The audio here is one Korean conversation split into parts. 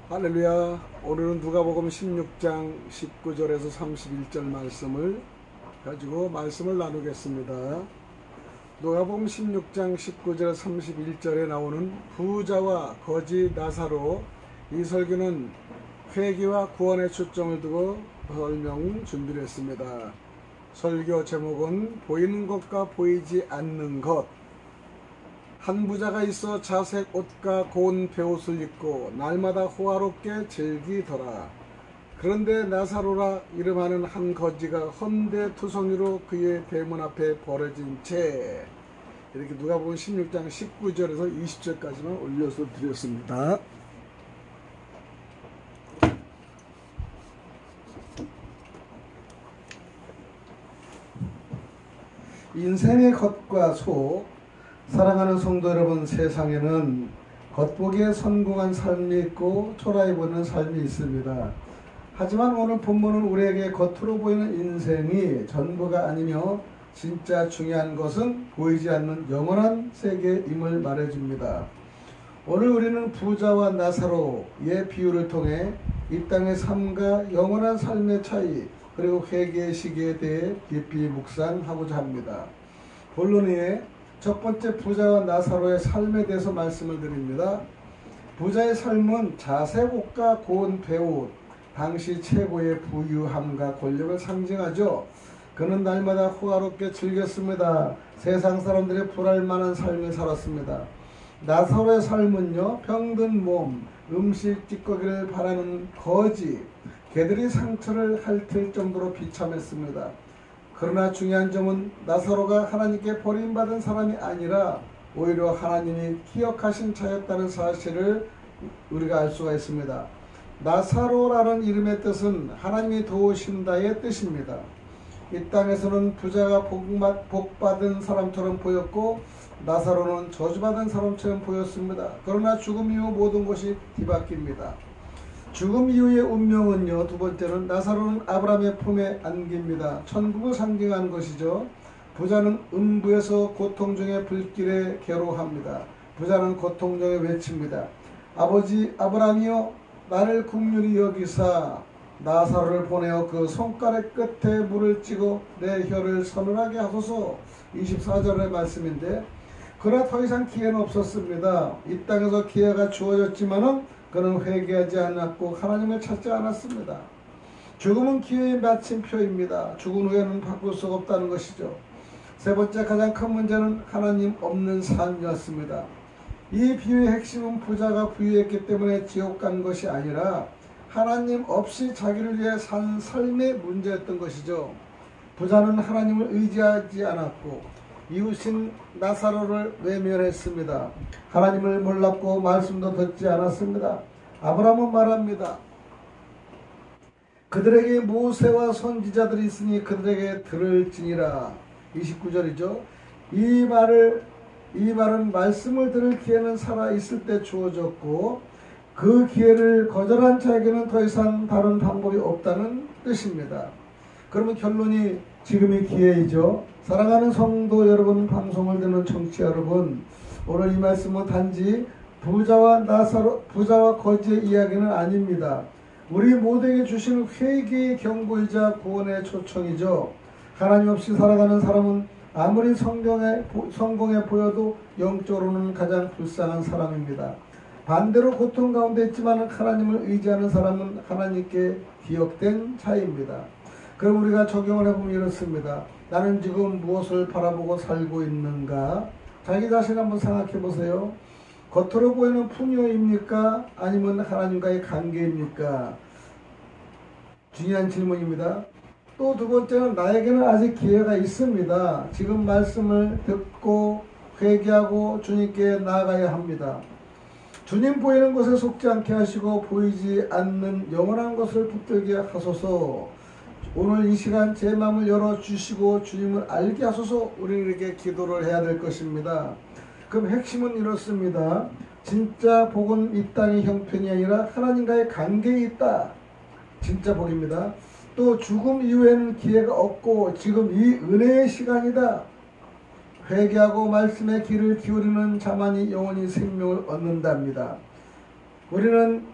할렐루야. 오늘은 누가복음 16장 19절에서 31절 말씀을 가지고 말씀을 나누겠습니다. 누가복음 16장 19절 31절에 나오는 부자와 거지 나사로, 이 설교는 회개와 구원의 초점을 두고 설명 준비를 했습니다. 설교 제목은 보이는 것과 보이지 않는 것. 한 부자가 있어 자색 옷과 고운 베옷을 입고 날마다 호화롭게 즐기더라. 그런데 나사로라 이름하는 한 거지가 헌데투성이로 그의 대문 앞에 버려진 채. 이렇게 누가복음 16장 19절에서 20절까지만 올려서 드렸습니다. 인생의 겉과 속. 사랑하는 성도 여러분, 세상에는 겉보기에 성공한 삶이 있고 초라해 보이는 삶이 있습니다. 하지만 오늘 본문은 우리에게 겉으로 보이는 인생이 전부가 아니며 진짜 중요한 것은 보이지 않는 영원한 세계임을 말해줍니다. 오늘 우리는 부자와 나사로의 비유를 통해 이 땅의 삶과 영원한 삶의 차이, 그리고 회개의 시기에 대해 깊이 묵상하고자 합니다. 본론에 첫 번째 부자와 나사로의 삶에 대해서 말씀을 드립니다. 부자의 삶은 자색 옷과 고운 베옷, 당시 최고의 부유함과 권력을 상징하죠. 그는 날마다 호화롭게 즐겼습니다. 세상 사람들이 불알 만한 삶을 살았습니다. 나사로의 삶은요, 병든 몸, 음식 찌꺼기를 바라는 거지, 개들이 상처를 핥을 정도로 비참했습니다. 그러나 중요한 점은 나사로가 하나님께 버림받은 사람이 아니라 오히려 하나님이 기억하신 자였다는 사실을 우리가 알 수가 있습니다. 나사로라는 이름의 뜻은 하나님이 도우신다의 뜻입니다. 이 땅에서는 부자가 복받은 사람처럼 보였고 나사로는 저주받은 사람처럼 보였습니다. 그러나 죽음 이후 모든 것이 뒤바뀝니다. 죽음 이후의 운명은요, 두 번째는 나사로는 아브라함의 품에 안깁니다. 천국을 상징하는 것이죠. 부자는 음부에서 고통 중에 불길에 괴로워합니다. 부자는 고통 중에 외칩니다. 아버지 아브라함이여, 나를 긍휼히 여기사 나사로를 보내어 그 손가락 끝에 물을 찍어 내 혀를 서늘하게 하소서. 24절의 말씀인데, 그러나 더 이상 기회는 없었습니다. 이 땅에서 기회가 주어졌지만은 그는 회개하지 않았고 하나님을 찾지 않았습니다. 죽음은 기회의 마침표입니다. 죽은 후에는 바꿀 수가 없다는 것이죠. 세 번째 가장 큰 문제는 하나님 없는 삶이었습니다. 이 비유의 핵심은 부자가 부유했기 때문에 지옥 간 것이 아니라 하나님 없이 자기를 위해 산 삶의 문제였던 것이죠. 부자는 하나님을 의지하지 않았고 이웃인 나사로를 외면했습니다. 하나님을 몰랐고 말씀도 듣지 않았습니다. 아브라함은 말합니다. 그들에게 모세와 선지자들이 있으니 그들에게 들을지니라. 29절이죠. 이 말은 말씀을 들을 기회는 살아있을 때 주어졌고 그 기회를 거절한 자에게는 더 이상 다른 방법이 없다는 뜻입니다. 그러면 결론이 지금이 기회이죠. 사랑하는 성도 여러분, 방송을 듣는 청취자 여러분, 오늘 이 말씀은 단지 부자와 거지의 이야기는 아닙니다. 우리 모두에게 주시는 회개의 경고이자 구원의 초청이죠. 하나님 없이 살아가는 사람은 아무리 성공해 보여도 영적으로는 가장 불쌍한 사람입니다. 반대로 고통 가운데 있지만 하나님을 의지하는 사람은 하나님께 기억된 자입니다. 그럼 우리가 적용을 해보면 이렇습니다. 나는 지금 무엇을 바라보고 살고 있는가? 자기 자신 한번 생각해 보세요. 겉으로 보이는 풍요입니까? 아니면 하나님과의 관계입니까? 중요한 질문입니다. 또 두 번째는 나에게는 아직 기회가 있습니다. 지금 말씀을 듣고 회개하고 주님께 나아가야 합니다. 주님 보이는 것에 속지 않게 하시고 보이지 않는 영원한 것을 붙들게 하소서. 오늘 이 시간 제 마음을 열어주시고 주님을 알게 하소서. 우리에게 기도를 해야 될 것입니다. 그럼 핵심은 이렇습니다. 진짜 복은 이 땅의 형편이 아니라 하나님과의 관계에 있다. 진짜 복입니다. 또 죽음 이후에는 기회가 없고 지금 이 은혜의 시간이다. 회개하고 말씀의 귀를 기울이는 자만이 영원히 생명을 얻는답니다. 우리는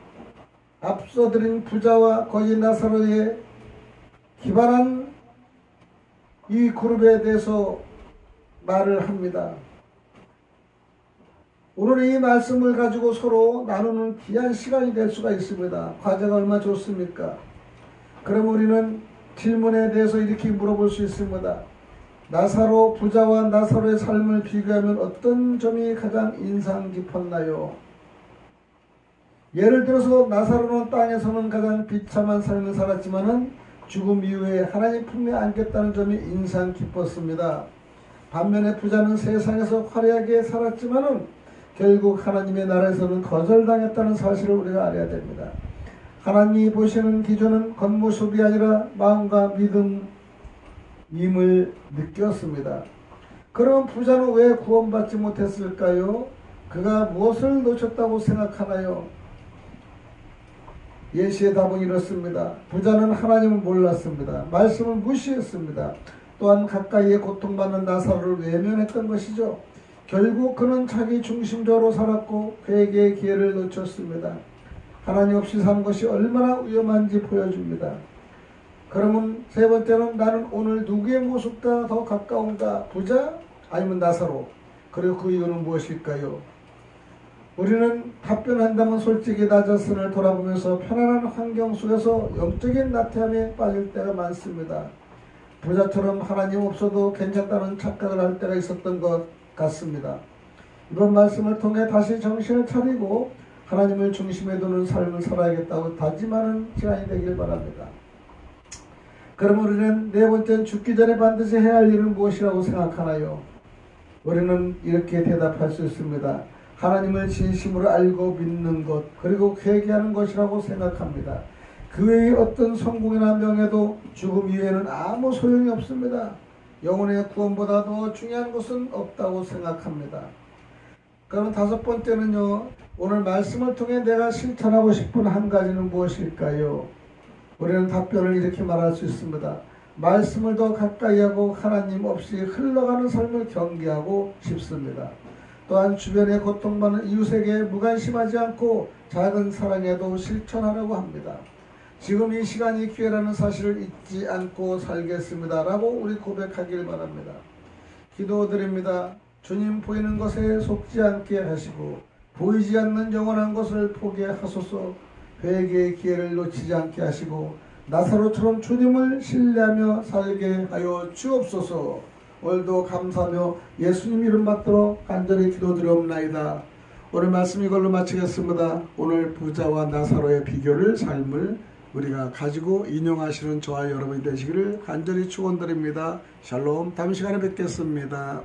앞서 드린 부자와 거지 나사로에 기반한 이 그룹에 대해서 말을 합니다. 오늘 이 말씀을 가지고 서로 나누는 귀한 시간이 될 수가 있습니다. 과제가 얼마나 좋습니까? 그럼 우리는 질문에 대해서 이렇게 물어볼 수 있습니다. 나사로, 부자와 나사로의 삶을 비교하면 어떤 점이 가장 인상 깊었나요? 예를 들어서 나사로는 땅에서는 가장 비참한 삶을 살았지만은 죽음 이후에 하나님 품에 안겼다는 점이 인상 깊었습니다. 반면에 부자는 세상에서 화려하게 살았지만은 결국 하나님의 나라에서는 거절당했다는 사실을 우리가 알아야 됩니다. 하나님이 보시는 기준은 겉모습이 아니라 마음과 믿음임을 느꼈습니다. 그럼 부자는 왜 구원받지 못했을까요? 그가 무엇을 놓쳤다고 생각하나요? 예시의 답은 이렇습니다. 부자는 하나님을 몰랐습니다. 말씀을 무시했습니다. 또한 가까이에 고통받는 나사로를 외면했던 것이죠. 결국 그는 자기 중심적으로 살았고 회개의 기회를 놓쳤습니다. 하나님 없이 사는 것이 얼마나 위험한지 보여줍니다. 그러면 세 번째는 나는 오늘 누구의 모습과 더 가까운가? 부자? 아니면 나사로? 그리고 그 이유는 무엇일까요? 우리는 답변한다면 솔직히 나 자신을 돌아보면서 편안한 환경 속에서 영적인 나태함에 빠질 때가 많습니다. 부자처럼 하나님 없어도 괜찮다는 착각을 할 때가 있었던 것 같습니다. 이번 말씀을 통해 다시 정신을 차리고 하나님을 중심에 두는 삶을 살아야겠다고 다짐하는 시간이 되길 바랍니다. 그럼 우리는 네 번째는 죽기 전에 반드시 해야 할 일은 무엇이라고 생각하나요? 우리는 이렇게 대답할 수 있습니다. 하나님을 진심으로 알고 믿는 것, 그리고 회개하는 것이라고 생각합니다. 그 외의 어떤 성공이나 명예도 죽음 이후에는 아무 소용이 없습니다. 영혼의 구원보다 더 중요한 것은 없다고 생각합니다. 그럼 다섯 번째는요, 오늘 말씀을 통해 내가 실천하고 싶은 한 가지는 무엇일까요? 우리는 답변을 이렇게 말할 수 있습니다. 말씀을 더 가까이 하고 하나님 없이 흘러가는 삶을 경계하고 싶습니다. 또한 주변에 고통받는 이웃에게 무관심하지 않고 작은 사랑에도 실천하려고 합니다. 지금 이 시간이 기회라는 사실을 잊지 않고 살겠습니다. 라고 우리 고백하길 바랍니다. 기도드립니다. 주님 보이는 것에 속지 않게 하시고 보이지 않는 영원한 것을 포기하소서. 회개의 기회를 놓치지 않게 하시고 나사로처럼 주님을 신뢰하며 살게 하여 주옵소서. 오늘도 감사하며 예수님 이름 받들어 간절히 기도드리옵나이다. 오늘 말씀 이걸로 마치겠습니다. 오늘 부자와 나사로의 비교를 삶을 우리가 가지고 인용하시는 저와 여러분이 되시기를 간절히 축원드립니다. 샬롬. 다음 시간에 뵙겠습니다.